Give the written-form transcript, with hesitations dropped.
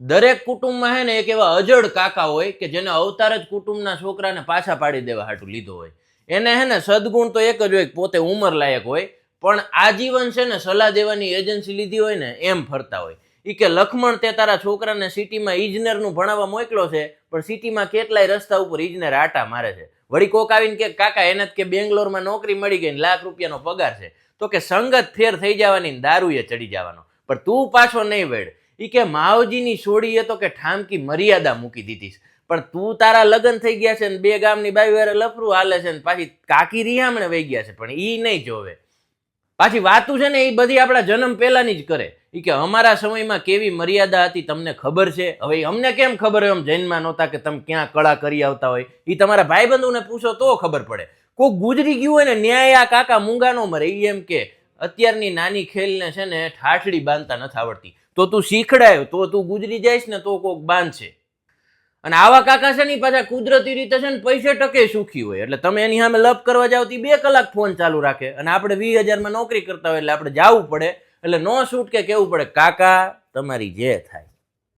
દરેક કુટુંબમાં હે ને એક એવા અજડ કાકા હોય કે જેને અવતાર જ કુટુંબના છોકરાને પાછા પાડી દેવા હાટું લીધો હોય. એને હે ને સદગુણ તો એક જ હોય, પોતે ઉંમર લાયક હોય, પણ આજીવન છે ને સલાહ દેવાની એજન્સી લીધી હોય ને એમ ફરતા હોય. ઈ કે લખમણ તે તારા છોકરાને સિટીમાં ઇજનેરનું ભણાવવા મોકલો છે, પણ સિટીમાં કેટલાય રસ્તા ઉપર ઇજનેર આટા મારે છે. વળી કોક આવીને કે કાકા એને જ કે બેંગ્લોરમાં નોકરી મળી ગઈ, લાખ રૂપિયાનો પગાર છે, તો કે સંગત ફેર થઈ જવાની, દારૂએ ચડી જવાનો, પણ તું પાછો નહીં વેડ. ઈ કે માવજીની છોડીએ તો કે ઠામકી મર્યાદા મૂકી દીધી, પણ તું તારા લગ્ન થઈ ગયા છે ને 2 ગામની બાઈ વારે લફરું હાલે છે ને પાછી કાકી રિયામણે વહી ગયા છે, પણ ઈ નહીં જોવે. પાછી વાતું છે ને એ બધી આપણા જન્મ પહેલાની જ કરે. ઈ કે અમારા સમયમાં કેવી મર્યાદા હતી તમને ખબર છે? હવે અમને કેમ ખબર હોય? એમ જૈનમાં નહોતા કે તમે ક્યાં કળા કરી આવતા હોય? એ તમારા ભાઈબંધોને પૂછો તો ખબર પડે. કોઈક ગુજરી ગયું હોય ને ન્યાય આ કાકા મૂંગા નો મરે. ઈ એમ કે અત્યારની નાની ખેલને છે ને ઠાઠડી બાંધતા નથી આવડતી, તો તું શીખડાય તો તું ગુજરી જઈશ ને તો કોક બાંધશે. અને આવા કાકા છે ને પાછા કુદરતી રીતે છે ને પૈસે ટકે સુખી હોય. એટલે તમે એની સામે લપ કરવા જાવ તો 2 કલાક ફોન ચાલુ રાખે, અને આપણે 20,000 નોકરી કરતા હોય એટલે આપણે જવું પડે, એટલે નો છૂટ કે કેવું પડે કાકા તમારી જે થાય.